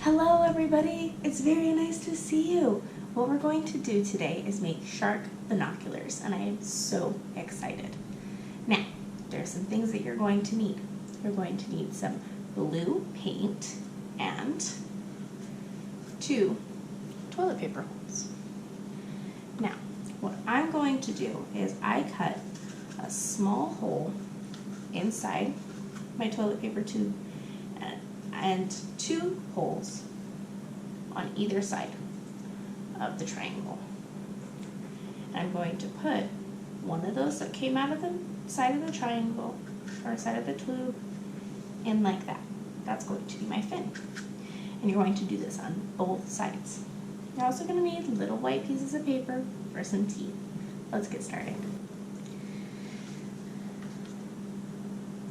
Hello everybody, it's very nice to see you. What we're going to do today is make shark binoculars and I am so excited. Now, there are some things that you're going to need. You're going to need some blue paint and 2 toilet paper rolls. Now, what I'm going to do is I cut a small hole inside my toilet paper tube and 2 holes on either side of the triangle. I'm going to put one of those that came out of the side of the triangle or side of the tube in like that. That's going to be my fin. And you're going to do this on both sides. You're also going to need little white pieces of paper for some teeth. Let's get started.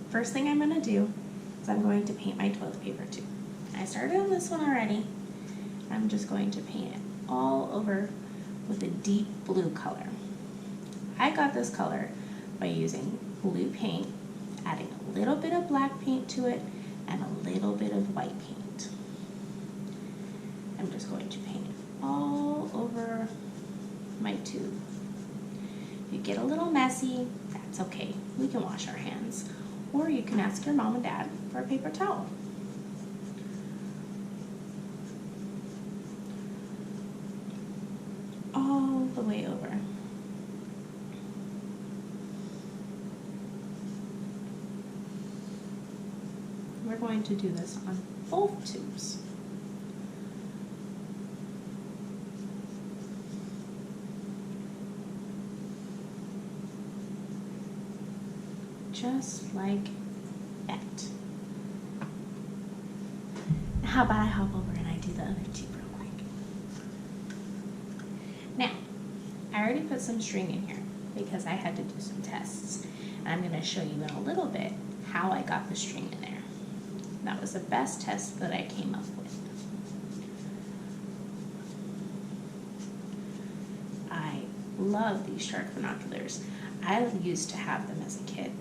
First thing I'm going to do is I'm going to paint my toilet paper tube. I started on this one already. I'm just going to paint it all over with a deep blue color. I got this color by using blue paint, adding a little bit of black paint to it, and a little bit of white paint. I'm just going to paint it all over my tube. If you get a little messy, that's okay. We can wash our hands. Or you can ask your mom and dad for a paper towel. All the way over. We're going to do this on both tubes. Just like that. Now, how about I hop over and I do the other tube real quick. Now, I already put some string in here because I had to do some tests. And I'm going to show you in a little bit how I got the string in there. That was the best test that I came up with. I love these shark binoculars. I used to have them as a kid.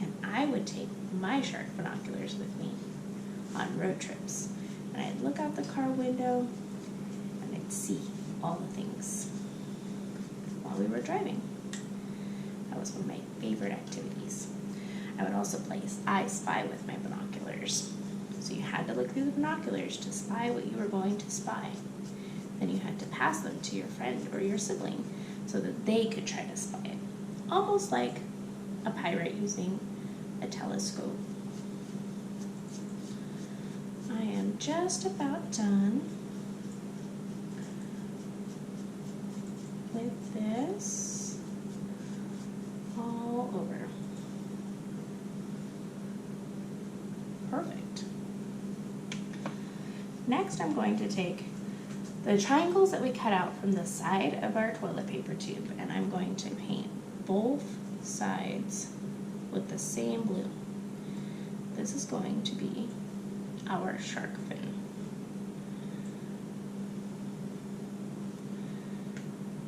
And I would take my shark binoculars with me on road trips. And I'd look out the car window and I'd see all the things while we were driving. That was one of my favorite activities. I would also play I Spy with my binoculars. So you had to look through the binoculars to spy what you were going to spy. Then you had to pass them to your friend or your sibling so that they could try to spy it. Almost like a pirate using a telescope. I am just about done with this all over. Perfect. Next, I'm going to take the triangles that we cut out from the side of our toilet paper tube and I'm going to paint both sides with the same blue. This is going to be our shark fin.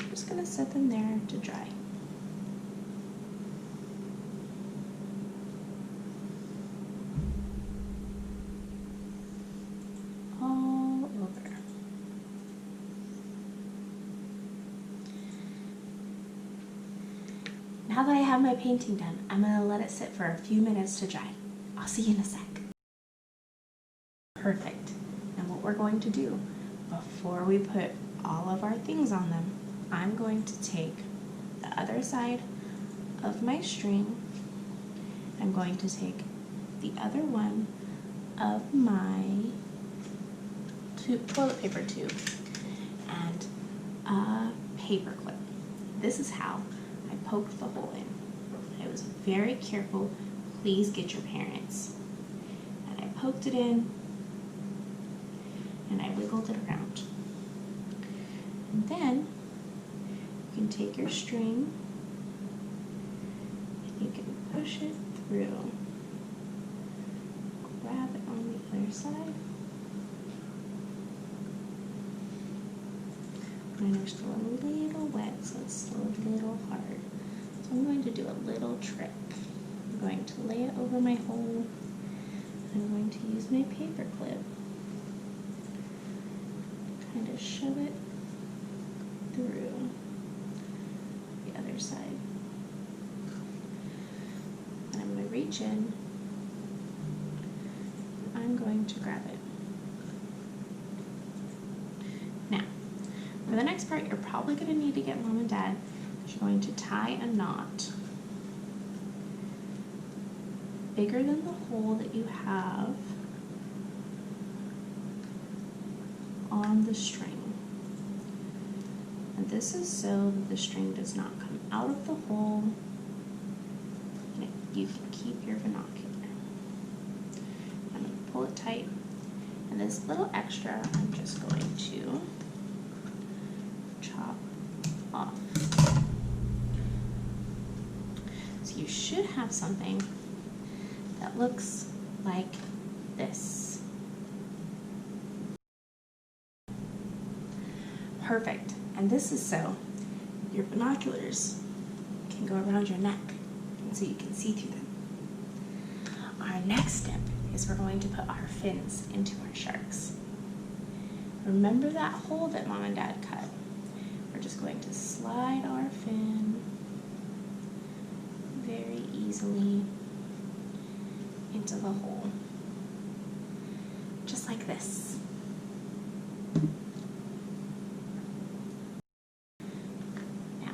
I'm just going to set them there to dry. All over. Now that I have my painting done, I'm going to let it sit for a few minutes to dry. I'll see you in a sec. Perfect. Now what we're going to do, before we put all of our things on them, I'm going to take the other side of my string. I'm going to take the other one of my toilet paper tube and a paper clip. This is how I poked the hole in. I was very careful. Please get your parents. And I poked it in and I wiggled it around. And then you can take your string and you can push it through. Grab it on the other side. Mine are still a little wet, so it's still a little hard. So I'm going to do a little trick. I'm going to lay it over my hole. I'm going to use my paper clip kind of shove it through the other side. And I'm going to reach in. I'm going to grab it. Now, for the next part, you're probably going to need to get Mom and Dad. You're going to tie a knot bigger than the hole that you have on the string. And this is so that the string does not come out of the hole and you can keep your binocular. I'm going to pull it tight, and this little extra I'm just going to chop off. So you should have something that looks like this. Perfect. And this is so your binoculars can go around your neck and so you can see through them. Our next step is we're going to put our fins into our sharks. Remember that hole that Mom and Dad cut? We're just going to slide our fin very easily into the hole, just like this. Now,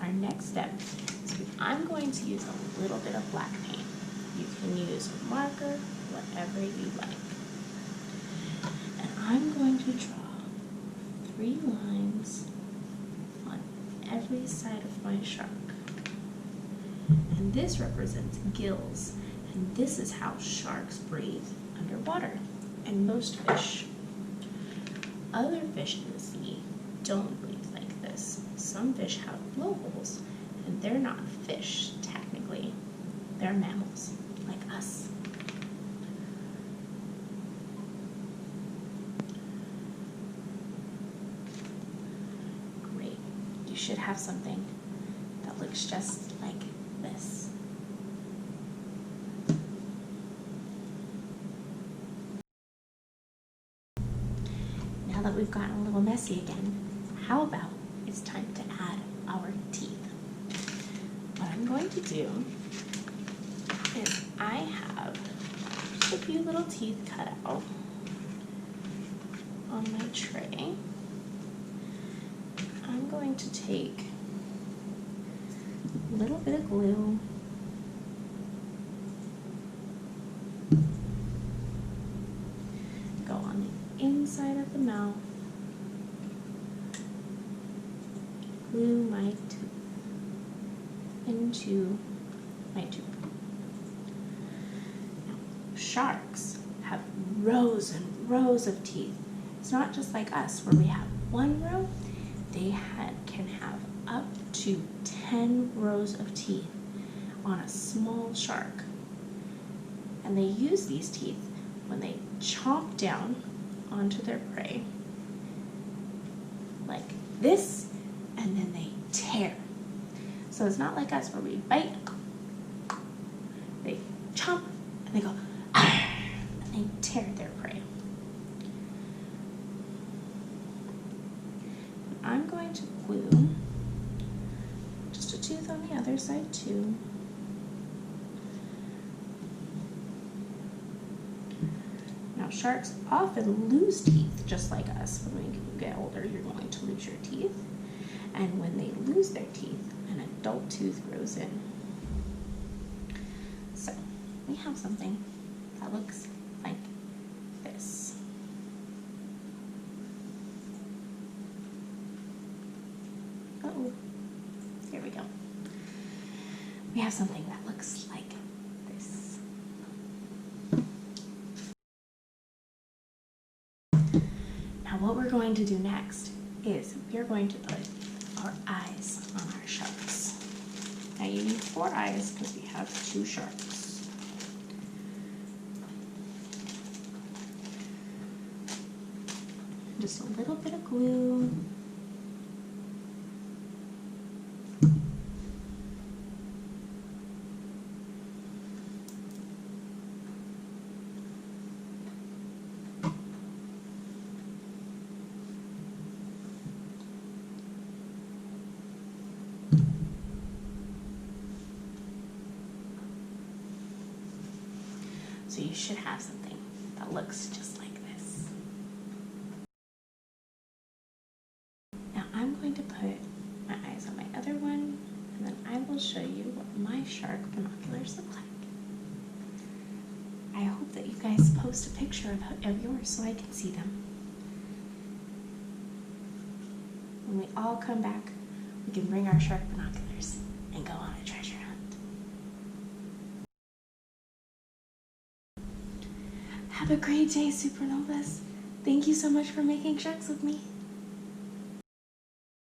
our next step is I'm going to use a little bit of black paint. You can use a marker, whatever you like. And I'm going to draw 3 lines on every side of my shark. And this represents gills. And this is how sharks breathe underwater, and most fish. Other fish in the sea don't breathe like this. Some fish have blowholes, and they're not fish, technically. They're mammals, like us. Great. You should have something that looks just like this. Now that we've gotten a little messy again, how about it's time to add our teeth? What I'm going to do is I have just a few little teeth cut out on my tray. I'm going to take a little bit of glue, go on the inside of the mouth, glue my tooth into my tube. Now, sharks have rows and rows of teeth. It's not just like us where we have 1 row. They can have up to 10 rows of teeth on a small shark. And they use these teeth when they chomp down onto their prey like this, and then they tear. So it's not like us where we bite, they chomp, and they go, "Arr!" and they tear their prey. I'm going to glue just a tooth on the other side too. Now, sharks often lose teeth just like us. When we get older, you're going to lose your teeth. And when they lose their teeth, an adult tooth grows in. So we have something that looks like this. Uh-oh, here we go. We have something that looks like this. Now what we're going to do next is we're going to put our eyes on our sharks. Now you need 4 eyes because we have 2 sharks. Just a little bit of glue. So you should have something that looks just like this. Now I'm going to put my eyes on my other one, and then I will show you what my shark binoculars look like. I hope that you guys post a picture of yours so I can see them. When we all come back, we can bring our shark binoculars and go on a treasure hunt. Have a great day, Supernovas. Thank you so much for making sharks with me.